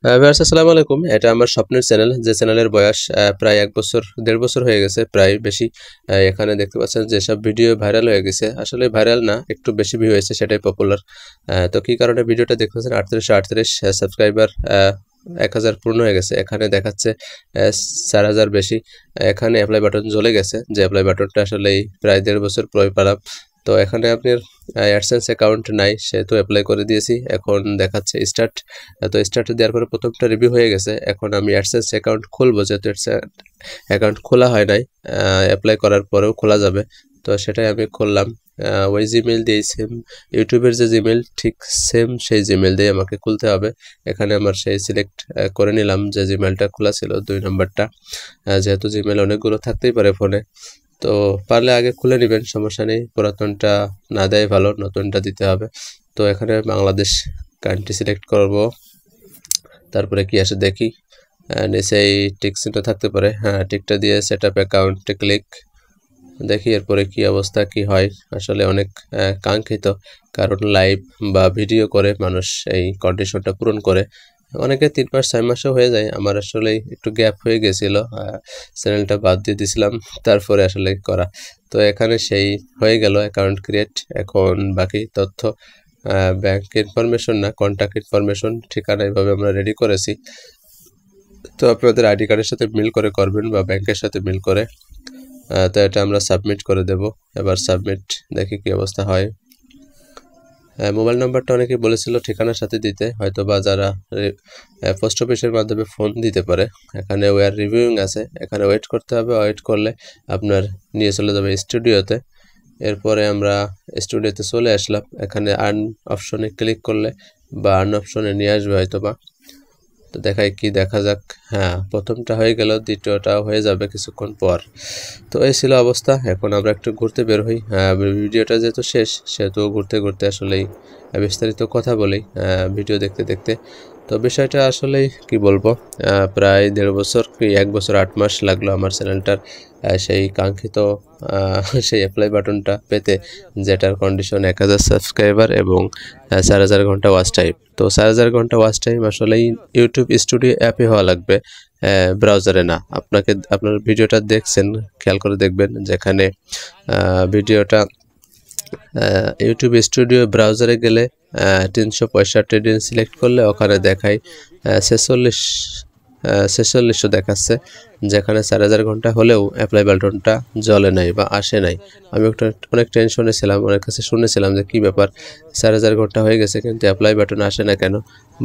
Viewers আসসালামু আলাইকুম। এটা আমার স্বপ্নের চ্যানেল, যে চ্যানেলের বয়স প্রায় 1 বছর 1.5 বছর হয়ে গেছে, প্রায় বেশি। এখানে দেখতে পাচ্ছেন যেসব ভিডিও ভাইরাল হয়ে গেছে, আসলে ভাইরাল না, একটু বেশি ভিউ হয়েছে, সেটাই পপুলার। তো কি কারণে ভিডিওটা দেখতেছেন, 3838 সাবস্ক্রাইবার, 1000 পূর্ণ হয়ে গেছে। এখানে দেখাচ্ছে 4000 বেশি। এখানে অ্যাপ্লাই বাটন জ্বলে গেছে, যে অ্যাপ্লাই বাটনটা আসলে প্রায় 1.5 বছর পরে পেলাম। তো এখানে আপনার অ্যাডসেন্স অ্যাকাউন্ট নাই, সেহেতু অ্যাপ্লাই করে দিয়েছি। এখন দেখাচ্ছে স্টার্ট। তো স্টার্ট দেওয়ার পরে প্রথমটা রিভিউ হয়ে গেছে। এখন আমি অ্যাডসেন্স অ্যাকাউন্ট খুলবো, যেহেতু অ্যাকাউন্ট খোলা হয় নাই, অ্যাপ্লাই করার পরেও খোলা যাবে। তো সেটাই আমি খুললাম। ওই জিমেল দিয়ে সেম ইউটিউবের যে জিমেল, ঠিক সেম সেই জিমেল দিয়ে আমাকে খুলতে হবে। এখানে আমার সেই সিলেক্ট করে নিলাম যে জিমেলটা খোলা ছিল, 2 নম্বরটা। যেহেতু জিমেল অনেকগুলো থাকতেই পারে ফোনে, তো পারলে আগে খুলে নেবেন, সমস্যা নেই। পুরাতনটা না দেয় ভালো, নতুনটা দিতে হবে। তো এখানে বাংলাদেশ কান্ট্রি সিলেক্ট করব, তারপরে কি আসে দেখি। নিচে এই টিক চিহ্ন থাকতে পারে, হ্যাঁ টিকটা দিয়ে সেট আপ অ্যাকাউন্টে ক্লিক, দেখি এরপরে কি অবস্থা কি হয়। আসলে অনেক কাঙ্ক্ষিত, কারণ লাইভ বা ভিডিও করে মানুষ এই কন্ডিশনটা পূরণ করে। অনেকে 3 মাস 6 মাসও হয়ে যায়, আমার আসলে একটু গ্যাপ হয়ে গেছিল, চ্যানেলটা বাদ দিয়ে দিছিলাম, তারপরে আসলে করা। তো এখানে সেই হয়ে গেল অ্যাকাউন্ট ক্রিয়েট। এখন বাকি তথ্য, ব্যাংক ইনফরমেশন না, কন্ট্যাক্ট ইনফরমেশন, ঠিকানা এভাবে আমরা রেডি করেছি। তো আপনাদের আইডি কার্ডের সাথে মিল করে করবেন বা ব্যাংকের সাথে মিল করে। তো এটা আমরা সাবমিট করে দেব। এবার সাবমিট, দেখি কি অবস্থা হয়। মোবাইল নাম্বারটা অনেকে বলেছিল ঠিকানার সাথে দিতে, হয়তো বা যারা পোস্ট অফিসের মাধ্যমে ফোন দিতে পারে। এখানে ওয়ার রিভিউইং আছে, এখানে ওয়েট করতে হবে। ওয়েট করলে আপনার নিয়ে চলে যাবে স্টুডিওতে। এরপরে আমরা স্টুডিওতে চলে আসলাম। এখানে আর্ন অপশনে ক্লিক করলে বা আর্ন অপশনে নিয়ে আসবে হয়তো বা। তো দেখাই কি, দেখা যাক। হ্যাঁ, প্রথমটা হয়ে গেল, দ্বিতীয়টাও হয়ে যাবে কিছুক্ষণ পর। তো এই ছিল অবস্থা। এখন আমরা একটু ঘুরতে বের হই। ভিডিওটা যেহেতু শেষ, সেহেতু ঘুরতে ঘুরতে আসলেই বিস্তারিত কথা বলি ভিডিও দেখতে দেখতে। তো বিষয়টা আসলেই কি বলবো, প্রায় 1.5 বছর কি 1 বছর 8 মাস লাগলো আমার চ্যানেলটার সেই কাঙ্ক্ষিত সেই অ্যাপ্লাই বাটনটা পেতে, যেটার কন্ডিশন 1000 সাবস্ক্রাইবার এবং 4000 ঘন্টা ওয়াচ টাইম। তো 4000 ঘন্টা ওয়াচ টাইম আসলেই ইউটিউব স্টুডিও অ্যাপে হওয়া লাগবে, ব্রাউজারে না। আপনার ভিডিওটা দেখছেন, খেয়াল করে দেখবেন, যেখানে ভিডিওটা ইউটিউব স্টুডিও ব্রাউজারে গেলে 365 দিন সিলেক্ট করলে ওখানে দেখায় 4600 দেখাচ্ছে, যেখানে 4000 ঘন্টা হলেও অ্যাপ্লাই বাটনটা জ্বলে নাই বা আসে নাই। আমি অনেক টেনশনে ছিলাম, অনেক কাছে শুনেছিলাম যে কি ব্যাপার, 4000 ঘন্টা হয়ে গেছে কিন্তু অ্যাপ্লাই বাটন আসে না কেন।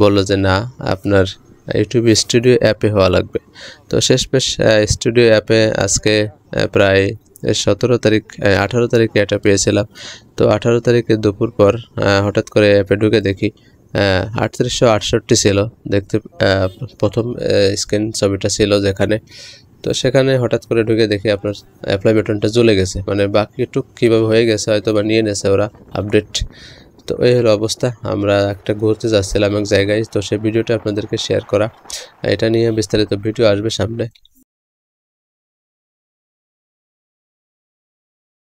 বললো যে না, আপনার ইউটিউব স্টুডিও অ্যাপে হওয়া লাগবে। তো শেষমেশ স্টুডিও অ্যাপে আজকে প্রায় 17 তারিখ 18 তারিখে এটা পেয়েছিলাম। তো 18 তারিখে দুপুর পর হঠাৎ করে অ্যাপে ঢুকে দেখি 3868 ছিল দেখতে, প্রথম স্ক্রিন ছবিটা ছিল যেখানে। তো সেখানে হঠাৎ করে ঢুকে দেখি আপনার অ্যাপ্লাই বাটনটা জ্বলে গেছে, মানে বাকিটুক কীভাবে হয়ে গেছে হয়তো বা নিয়ে নেছে ওরা আপডেট। তো এই হলো অবস্থা। আমরা একটা ঘুরতে যাচ্ছিলাম এক জায়গায়, তো সেই ভিডিওটা আপনাদেরকে শেয়ার করা। এটা নিয়ে বিস্তারিত ভিডিও আসবে সামনে।